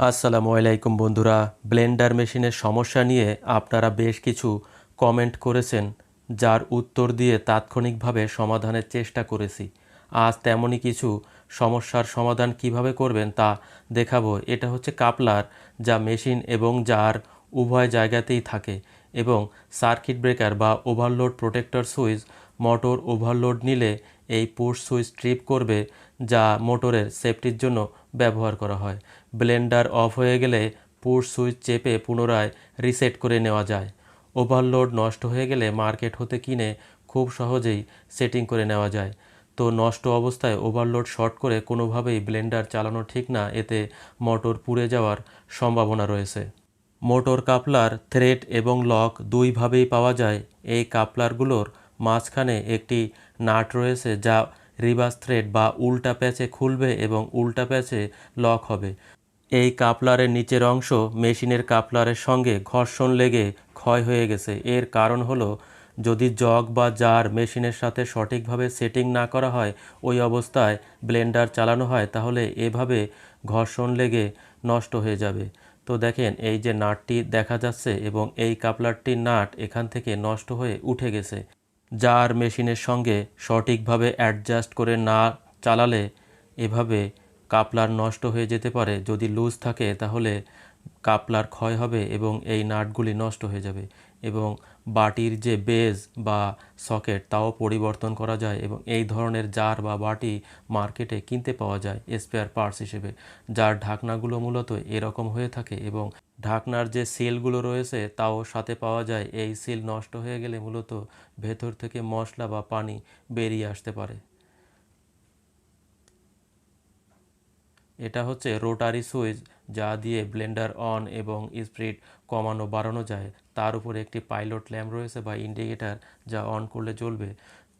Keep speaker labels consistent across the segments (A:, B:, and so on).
A: আসসালামু আলাইকুম বন্ধুরা, ব্লেন্ডার মেশিনের সমস্যা নিয়ে আপনারা বেশ কিছু কমেন্ট করেছেন, যার উত্তর দিয়ে তাৎক্ষণিকভাবে সমাধানের চেষ্টা করেছি। আজ তেমনই কিছু সমস্যার সমাধান কিভাবে করবেন তা দেখাবো। এটা হচ্ছে কাপলার, যা মেশিন এবং জার উভয় জায়গাতেই থাকে, এবং সার্কিট ব্রেকার বা overload protector switch motor overload নিলে এই পুশ সুইচ ট্রিপ করবে, যা মোটরের সেফটির জন্য ব্যবহার করা হয়। ব্লেন্ডার অফ হয়ে গেলে পুশ সুইচ চেপে পুনরায় রিসেট করে নেওয়া যায়। ওভারলোড নষ্ট হয়ে গেলে মার্কেট হতে কিনে খুব সহজেই সেটিং করে নেওয়া যায়। তো নষ্ট অবস্থায় ওভারলোড শর্ট করে কোনোভাবেই ব্লেন্ডার চালানো ঠিক না, এতে মোটর পুড়ে যাওয়ার সম্ভাবনা রয়েছে। মোটর কাপলার থ্রেড এবং লক দুইভাবেই পাওয়া যায়। এই কাপলারগুলোর মাঝখানে একটি নাট রয়েছে, যা রিভার্স থ্রেড বা উল্টা প্যাচে খুলবে এবং উল্টা প্যাচে লক হবে। এই কাপলারের নিচের অংশ মেশিনের কাপলারের সঙ্গে ঘর্ষণ লেগে ক্ষয় হয়ে গেছে। এর কারণ হলো, যদি জগ বা জার মেশিনের সাথে সঠিকভাবে সেটিং না করা হয়, ওই অবস্থায় ব্লেন্ডার চালানো হয়, তাহলে এভাবে ঘর্ষণ লেগে নষ্ট হয়ে যাবে। তো দেখেন, এই যে নাটটি দেখা যাচ্ছে এবং এই কাপলারটির নাট এখান থেকে নষ্ট হয়ে উঠে গেছে। জার মেশিনের সঙ্গে সঠিকভাবে অ্যাডজাস্ট করে না চালালে এভাবে কাপলার নষ্ট হয়ে যেতে পারে। যদি লুজ থাকে তাহলে কাপলার ক্ষয় হবে এবং এই নাটগুলি নষ্ট হয়ে যাবে। এবং বাটির যে বেজ বা সকেট তাও পরিবর্তন করা যায়, এবং এই ধরনের জার বা বাটি মার্কেটে কিনতে পাওয়া যায় স্পেয়ার পার্টস হিসেবে। যার ঢাকনাগুলো মূলত এরকম হয়ে থাকে এবং ঢাকনার যে সিলগুলো রয়েছে তাও সাথে পাওয়া যায়। এই সিল নষ্ট হয়ে গেলে মূলত ভেতর থেকে মশলা বা পানি বেরিয়ে আসতে পারে। এটা হচ্ছে রোটারি সুইচ, যা দিয়ে ব্লেন্ডার অন এবং স্পিড কমানো বাড়ানো যায়। তার উপরে একটি পাইলট ল্যাম্প রয়েছে বা ইন্ডিকেটার, যা অন করলে জ্বলবে।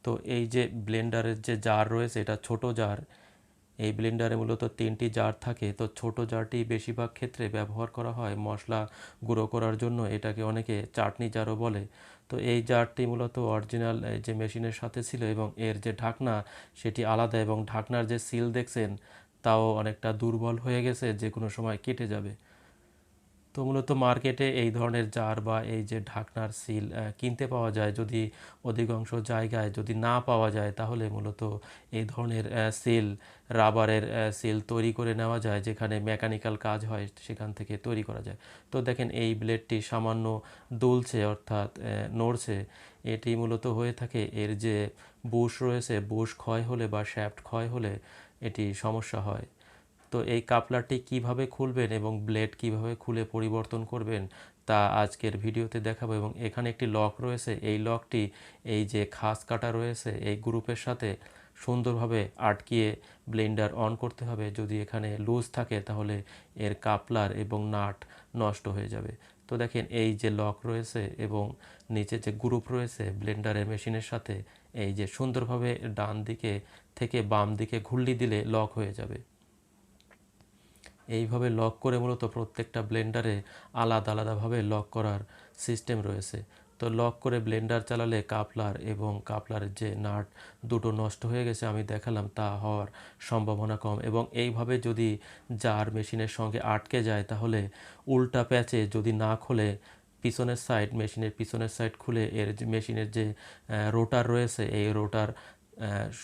A: তো এই যে ব্লেন্ডারের যে জার রয়েছে, এটা ছোট জার। এই ব্লেন্ডারে মূলত 3টি জার থাকে। তো ছোট জারটি বেশিরভাগ ক্ষেত্রে ব্যবহার করা হয় মশলা গুঁড়ো করার জন্য। এটাকে অনেকে চাটনি জারও বলে। তো এই জারটি মূলত অরিজিনাল যে মেশিনের সাথে ছিল, এবং এর যে ঢাকনা সেটি আলাদা, এবং ঢাকনার যে সিল দেখছেন তাও অনেকটা দুর্বল হয়ে গেছে, যে কোনো সময় কেটে যাবে। তো মূলত মার্কেটে এই ধরনের জার বা এই যে ঢাকনার সিল কিনতে পাওয়া যায়। যদি অধিকাংশ জায়গায় যদি না পাওয়া যায়, তাহলে মূলত এই ধরনের সিল, রাবারের সিল তৈরি করে নেওয়া যায়, যেখানে মেকানিক্যাল কাজ হয় সেখান থেকে তৈরি করা যায়। তো দেখেন, এই ব্লেডটি সামান্য দুলছে, অর্থাৎ নড়ছে। এটি মূলত হয়ে থাকে এর যে বুশ রয়েছে, বুশ ক্ষয় হলে বা শ্যাফট ক্ষয় হলে এটি সমস্যা হয়। তো এই কাপলারটি কিভাবে খুলবেন এবং ব্লেড কিভাবে খুলে পরিবর্তন করবেন তা আজকের ভিডিওতে দেখাবো। এবং এখানে একটি লক রয়েছে, এই লকটি এই যে খাস কাটা রয়েছে এই গ্রুপের সাথে সুন্দরভাবে আটকিয়ে ব্লেন্ডার অন করতে হবে। যদি এখানে লুজ থাকে তাহলে এর কাপলার এবং নাট নষ্ট হয়ে যাবে। তো দেখেন, এই যে লক রয়েছে এবং নিচে যে গ্রুপ রয়েছে ব্লেন্ডারের মেশিনের সাথে, এই যে সুন্দরভাবে ডান দিকে থেকে বাম দিকে ঘুরলি দিলে লক হয়ে যাবে। এইভাবে লক করে মূলত প্রত্যেকটা ব্লেন্ডারে আলাদা আলাদাভাবে লক করার সিস্টেম রয়েছে। তো লক করে ব্লেন্ডার চালালে কাপলার এবং কাপলারের যে নাট দুটো নষ্ট হয়ে গেছে আমি দেখালাম, তা হওয়ার সম্ভাবনা কম। এবং এইভাবে যদি জার মেশিনের সঙ্গে আটকে যায়, তাহলে উল্টা প্যাচে যদি না খোলে, পিছনের সাইড, মেশিনের পিছনের সাইড খুলে এর যে মেশিনের যে রোটার রয়েছে, এই রোটার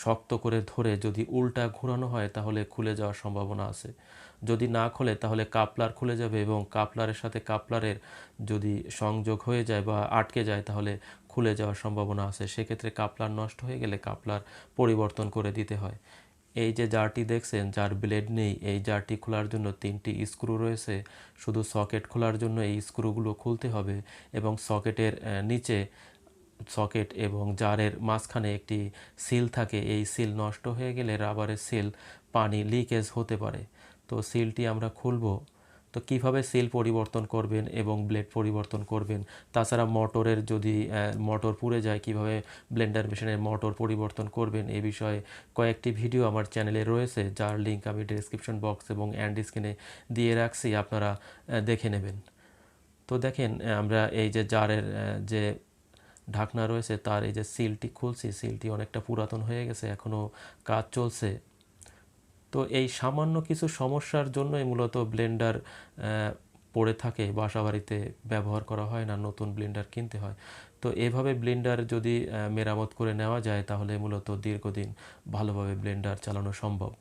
A: শক্ত করে ধরে যদি উল্টা ঘোরানো হয়, তাহলে খুলে যাওয়ার সম্ভাবনা আছে। যদি না খোলে তাহলে কাপলার খুলে যাবে, এবং কাপলারের সাথে কাপলারের যদি সংযোগ হয়ে যায় বা আটকে যায়, তাহলে খুলে যাওয়ার সম্ভাবনা আছে। সেক্ষেত্রে কাপলার নষ্ট হয়ে গেলে কাপলার পরিবর্তন করে দিতে হয়। এই যে জারটি দেখছেন, যার ব্লেড নেই, এই জারটি খোলার জন্য 3টি স্ক্রু রয়েছে। শুধু সকেট খোলার জন্য এই স্ক্রুগুলো খুলতে হবে, এবং সকেটের নিচে, সকেট এবং জারের মাঝখানে একটি সিল থাকে। এই সিল নষ্ট হয়ে গেলে রাবারের সিল পানি লিকেজ হতে পারে। তো সিলটি আমরা খুলব। তো কিভাবে সিল পরিবর্তন করবেন এবং ব্লেড পরিবর্তন করবেন, তাছাড়া মোটরের যদি মোটর পুড়ে যায় কিভাবে ব্লেন্ডার মেশিনের মোটর পরিবর্তন করবেন, এই বিষয়ে কয়েকটি ভিডিও আমার চ্যানেলে রয়েছে, যার লিঙ্ক আমি ডেসক্রিপশন বক্স এবং এন্ড স্ক্রিনে দিয়ে রাখছি, আপনারা দেখে নেবেন। তো দেখেন, আমরা এই যে জারের যে ঢাকনা রয়েছে তার এই যে সিলটি খুলছি, সিলটি অনেকটা পুরাতন হয়ে গেছে, এখনও কাজ চলছে। তো এই সামান্য কিছু সমস্যার জন্যই মূলত ব্লেন্ডার পড়ে থাকে, বাসাবাড়িতে ব্যবহার করা হয় না, নতুন ব্লেন্ডার কিনতে হয়। তো এভাবে ব্লেন্ডার যদি মেরামত করে নেওয়া যায় তাহলে মূলত দীর্ঘদিন ভালোভাবে ব্লেন্ডার চালানো সম্ভব।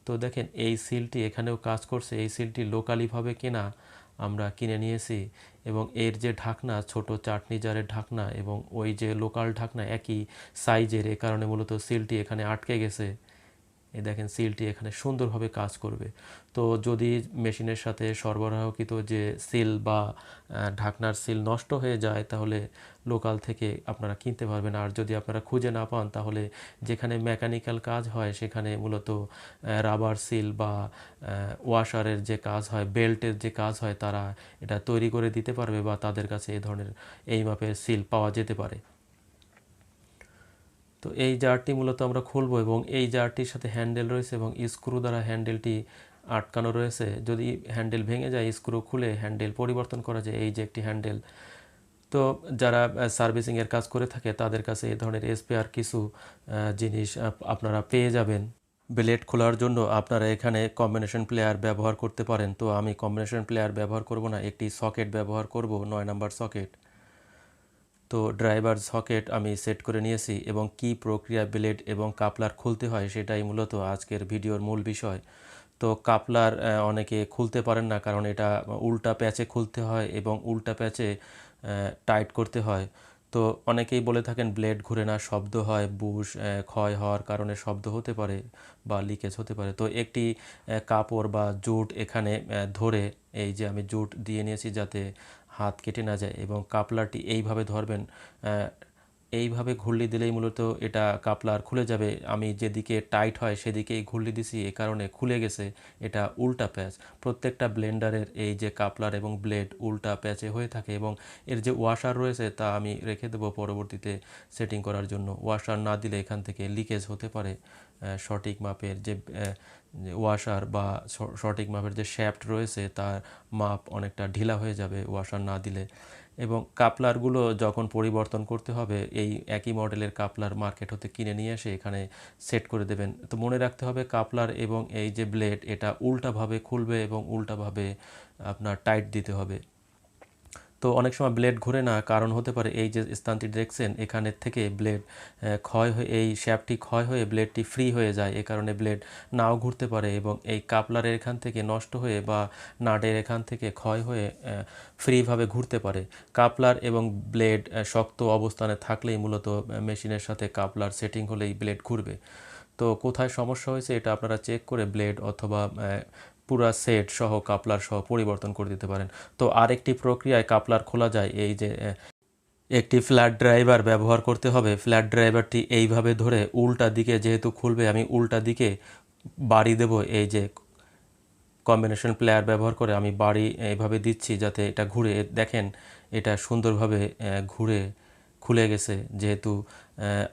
A: তো দেখেন এই সিলটি এখানেও কাজ করছে, এই সিলটি লোকালিভাবে কেনা, আমরা কিনে নিয়েছি এবং এর যে ঢাকনা, ছোট চাটনি জারের ঢাকনা এবং ওই যে লোকাল ঢাকনা একই সাইজের, এ কারণে মূলত সিলটি এখানে আটকে গেছে। এই দেখেন সিলটি এখানে সুন্দরভাবে কাজ করবে। তো যদি মেশিনের সাথে সরবরাহকৃত যে সিল বা ঢাকনার সিল নষ্ট হয়ে যায় তাহলে লোকাল থেকে আপনারা কিনতে পারবেন। আর যদি আপনারা খুঁজে না পান তাহলে যেখানে মেকানিক্যাল কাজ হয় সেখানে মূলত রাবার সিল বা ওয়াশারের যে কাজ হয়, বেল্টের যে কাজ হয়, তারা এটা তৈরি করে দিতে পারবে বা তাদের কাছে এই ধরনের এই মাপের সিল পাওয়া যেতে পারে। তো এই জারটি মূলত আমরা খুলবো এবং এই জারটির সাথে হ্যান্ডেল রয়েছে এবং স্ক্রু দ্বারা হ্যান্ডেলটি আটকানো রয়েছে। যদি হ্যান্ডেল ভেঙে যায় স্ক্রু খুলে হ্যান্ডেল পরিবর্তন করা যায়। এই যে একটি হ্যান্ডেল। তো যারা সার্ভিসিংয়ের কাজ করে থাকে তাদের কাছে এই ধরনের স্পেয়ার কিছু জিনিস আপনারা পেয়ে যাবেন। ব্লেড খোলার জন্য আপনারা এখানে কম্বিনেশন প্লেয়ার ব্যবহার করতে পারেন। তো আমি কম্বিনেশন প্লেয়ার ব্যবহার করব না, একটি সকেট ব্যবহার করব, 9 নাম্বার সকেট। তো ড্রাইভার সকেট আমি সেট করে নিয়েছি এবং কি প্রক্রিয়া ব্লেড এবং কাপলার খুলতে হয় সেটাই মূলত আজকের ভিডিওর মূল বিষয়। তো কাপলার অনেকে খুলতে পারেন না, কারণ এটা উল্টা প্যাচে খুলতে হয় এবং উল্টা প্যাচে টাইট করতে হয়। তো অনেকেই বলে থাকেন ব্লেড ঘুরে না, শব্দ হয়, বুশ ক্ষয় হওয়ার কারণে শব্দ হতে পারে বা লিকেজ হতে পারে। তো একটি কাপড় বা জুট এখানে ধরে, এই যে আমি জুট দিয়ে নিয়েছি যাতে হাত কেটে না যায়, এবং কাপলারটি এইভাবে ধরবেন। এইভাবে ঘুরলি দিলেই মূলত এটা কাপলার খুলে যাবে। আমি যেদিকে টাইট হয় সেদিকেই ঘুরলি দিছি, এ কারণে খুলে গেছে। এটা উল্টা প্যাচ। প্রত্যেকটা ব্লেন্ডারের এই যে কাপলার এবং ব্লেড উল্টা প্যাচে হয়ে থাকে এবং এর যে ওয়াশার রয়েছে তা আমি রেখে দেবো পরবর্তীতে সেটিং করার জন্য। ওয়াশার না দিলে এখান থেকে লিকেজ হতে পারে। সঠিক মাপের যে ওয়াশার বা সঠিক মাপের যে শ্যাফট রয়েছে তার মাপ অনেকটা ঢিলা হয়ে যাবে ওয়াশার না দিলে। এবং কাপলারগুলো যখন পরিবর্তন করতে হবে, এই একই মডেলের কাপলার মার্কেট হতে কিনে নিয়ে এসে এখানে সেট করে দেবেন। তো মনে রাখতে হবে কাপলার এবং এই যে ব্লেড এটা উল্টাভাবে খুলবে এবং উল্টাভাবে আপনার টাইট দিতে হবে। তো অনেক সময় ব্লেড ঘুরে না, কারণ হতে পারে এই যে স্থানটি দেখছেন এখানের থেকে ব্লেড ক্ষয় হয়ে, এই শ্যাফটটি ক্ষয় হয়ে ব্লেডটি ফ্রি হয়ে যায়। এ কারণে ব্লেড নাও ঘুরতে পারে এবং এই কাপলারের এখান থেকে নষ্ট হয়ে বা নাটের এখান থেকে ক্ষয় হয়ে ফ্রিভাবে ঘুরতে পারে। কাপলার এবং ব্লেড শক্ত অবস্থানে থাকলেই মূলত মেশিনের সাথে কাপলার সেটিং হলেই ব্লেড ঘুরবে। তো কোথায় সমস্যা হয়েছে এটা আপনারা চেক করে ব্লেড অথবা পুরা সেট সহ কাপলার সহ পরিবর্তন করে দিতে পারেন। তো আরেকটি প্রক্রিয়ায় কাপলার খোলা যায়। এই যে একটি ফ্ল্যাট ড্রাইভার ব্যবহার করতে হবে। ফ্ল্যাট ড্রাইভারটি এইভাবে ধরে উল্টা দিকে যেহেতু খুলবে, আমি উল্টা দিকে বাড়ি দেব। এই যে কম্বিনেশন প্লেয়ার ব্যবহার করে আমি বাড়ি এইভাবে দিচ্ছি যাতে এটা ঘুরে। দেখেন এটা সুন্দরভাবে ঘুরে খুলে গেছে। যেহেতু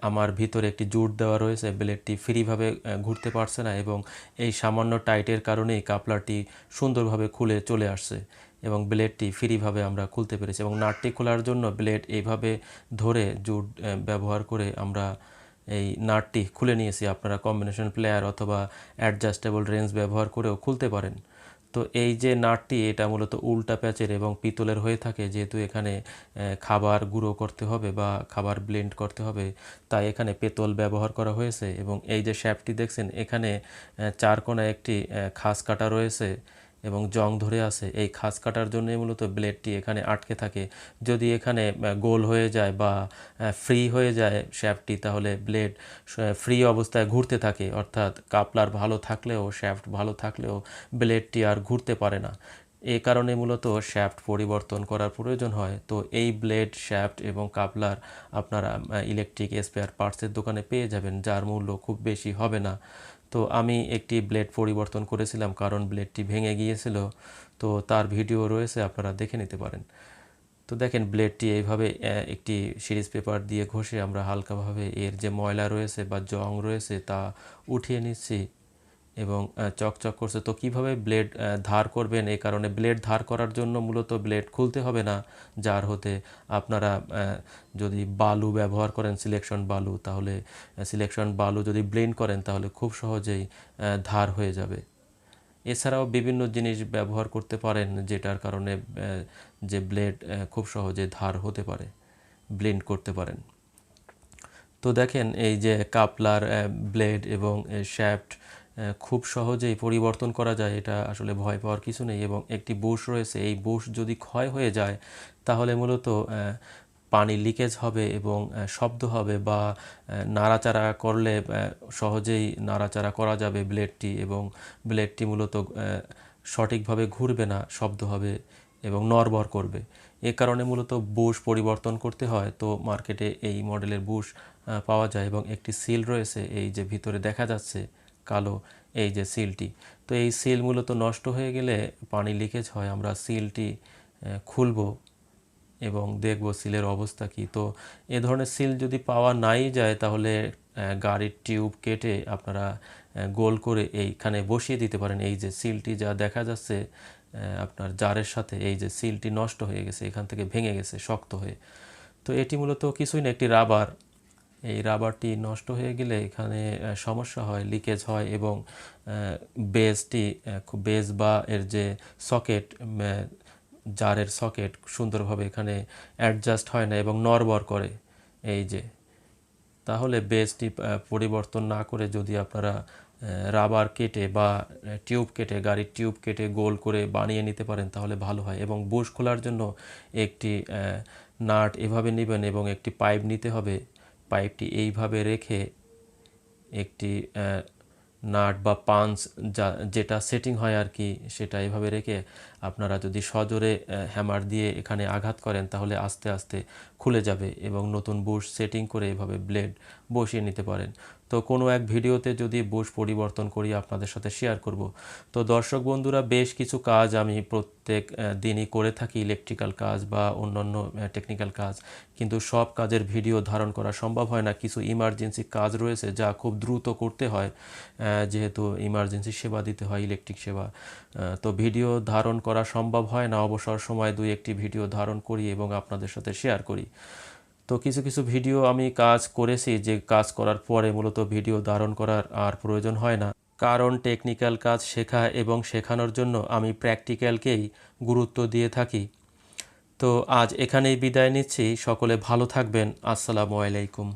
A: আমার ভিতরে একটি জুট দেওয়া রয়েছে, ব্লেডটি ফ্রিভাবে ঘুরতে পারছে না এবং এই সামান্য টাইটের কারণেই কাপলারটি সুন্দরভাবে খুলে চলে আসছে এবং ব্লেডটি ফ্রিভাবে আমরা খুলতে পেরেছি। এবং নাটটি খোলার জন্য ব্লেড এইভাবে ধরে জুট ব্যবহার করে আমরা এই নাটটি খুলে নিয়েছি। আপনারা কম্বিনেশন প্লেয়ার অথবা অ্যাডজাস্টেবল রেঞ্জ ব্যবহার করেও খুলতে পারেন। তো এই যে নাটটি এটা মূলত উল্টা প্যাচের এবং পিতলের হয়ে থাকে, যেহেতু এখানে খাবার গুঁড়ো করতে হবে বা খাবার ব্লেন্ড করতে হবে, তাই এখানে পেতল ব্যবহার করা হয়েছে। এবং এই যে শ্যাফটটি দেখছেন এখানে চার কোণায় একটি খাস কাটা রয়েছে এবং জং ধরে আছে। এই খাস কাটার জন্যই মূলত ব্লেডটি এখানে আটকে থাকে। যদি এখানে গোল হয়ে যায় বা ফ্রি হয়ে যায় শ্যাফটটি, তাহলে ব্লেড ফ্রি অবস্থায় ঘুরতে থাকে, অর্থাৎ কাপলার ভালো থাকলেও শ্যাফট ভালো থাকলেও ব্লেডটি আর ঘুরতে পারে না। এই কারণে মূলত শ্যাফট পরিবর্তন করার প্রয়োজন হয়। তো এই ব্লেড, শ্যাফট এবং কাপলার আপনারা ইলেকট্রিক স্পেয়ার পার্টসের দোকানে পেয়ে যাবেন, যার মূল্য খুব বেশি হবে না। তো আমি একটি ব্লেড পরিবর্তন করেছিলাম কারণ ব্লেডটি ভেঙে গিয়েছিল। তো তার ভিডিও রয়েছে, আপনারা দেখে নিতে পারেন। তো দেখেন ব্লেডটি এইভাবে একটি সিরিজ পেপার দিয়ে ঘষে আমরা হালকাভাবে এর যে ময়লা রয়েছে বা জং রয়েছে তা উঠিয়ে নিচ্ছি এবং চকচক করছে। তো কিভাবে ব্লেড ধার করবেন, এই কারণে ব্লেড ধার করার জন্য মূলত ব্লেড খুলতে হবে না জার হতে। আপনারা যদি বালু ব্যবহার করেন, সিলেকশন বালু, তাহলে সিলেকশন বালু যদি ব্লেন্ড করেন তাহলে খুব সহজেই ধার হয়ে যাবে। এছাড়াও বিভিন্ন জিনিস ব্যবহার করতে পারেন যেটার কারণে যে ব্লেড খুব সহজে ধার হতে পারে, ব্লেন্ড করতে পারেন। তো দেখেন এই যে কাপলার, ব্লেড এবং শ্যাফট খুব সহজেই পরিবর্তন করা যায়, এটা আসলে ভয় পাওয়ার কিছু নেই। এবং একটি বুশ রয়েছে, এই বুশ যদি ক্ষয় হয়ে যায় তাহলে মূলত পানি লিকেজ হবে এবং শব্দ হবে, বা নাড়াচাড়া করলে সহজেই নাড়াচাড়া করা যাবে ব্লেডটি, এবং ব্লেডটি মূলত সঠিকভাবে ঘুরবে না, শব্দ হবে এবং নড়বড় করবে। এ কারণে মূলত বুশ পরিবর্তন করতে হয়। তো মার্কেটে এই মডেলের বুশ পাওয়া যায় এবং একটি সিল রয়েছে, এই যে ভিতরে দেখা যাচ্ছে কালো এই যে সিলটি। তো এই সিল মূলত নষ্ট হয়ে গেলে পানি লিকেজ হয়, আমরা সিলটি খুলব এবং দেখব সিলের অবস্থা কী। তো এ ধরনের সিল যদি পাওয়া নাই যায় তাহলে গাড়ির টিউব কেটে আপনারা গোল করে এইখানে বসিয়ে দিতে পারেন। এই যে সিলটি যা দেখা যাচ্ছে আপনার জারের সাথে, এই যে সিলটি নষ্ট হয়ে গেছে, এখান থেকে ভেঙে গেছে শক্ত হয়ে। তো এটি মূলত কিছুই না, একটি রাবার। এই রাবারটি নষ্ট হয়ে গেলে এখানে সমস্যা হয়, লিকেজ হয় এবং বেসটি বেস বা এর যে সকেট, জারের সকেট সুন্দরভাবে এখানে অ্যাডজাস্ট হয় না এবং নড়বড় করে। এই যে তাহলে বেসটি পরিবর্তন না করে যদি আপনারা রাবার কেটে বা টিউব কেটে, গাড়ির টিউব কেটে গোল করে বানিয়ে নিতে পারেন তাহলে ভালো হয়। এবং বুশ খোলার জন্য একটি নাট এভাবে নেবেন এবং একটি পাইপ নিতে হবে। পাইপটি এইভাবে রেখে একটি নাট বা পাঞ্চ যেটা সেটিং হয় আর কি, সেটা এভাবে রেখে আপনারা যদি সজোরে হ্যামার দিয়ে এখানে আঘাত করেন তাহলে আস্তে আস্তে খুলে যাবে এবং নতুন বুশ সেটিং করে এভাবে ব্লেড বসিয়ে নিতে পারেন। তো কোনো এক ভিডিওতে যদি বুশ পরিবর্তন করি আপনাদের সাথে শেয়ার করব। তো দর্শক বন্ধুরা, বেশ কিছু কাজ আমি প্রত্যেক দিনই করে থাকি, ইলেকট্রিক্যাল কাজ বা অন্যান্য টেকনিক্যাল কাজ, কিন্তু সব কাজের ভিডিও ধারণ করা সম্ভব হয় না। কিছু ইমার্জেন্সি কাজ রয়েছে যা খুব দ্রুত করতে হয়, যেহেতু ইমার্জেন্সি সেবা দিতে হয়, ইলেকট্রিক সেবা। তো ভিডিও ধারণ করা সম্ভব হয় না, অবসর সময় দুই একটি ভিডিও ধারণ করি এবং আপনাদের সাথে শেয়ার করি। তো কিছু কিছু ভিডিও আমি কাজ করেছি যে কাজ করার পরে মূলত ভিডিও ধারণ করার আর প্রয়োজন হয় না, কারণ টেকনিক্যাল কাজ শেখা এবং শেখানোর জন্য আমি প্র্যাকটিক্যালকেই গুরুত্ব দিয়ে থাকি। তো আজ এখানেই বিদায় নিচ্ছি, সকলে ভালো থাকবেন। আসসালামু আলাইকুম।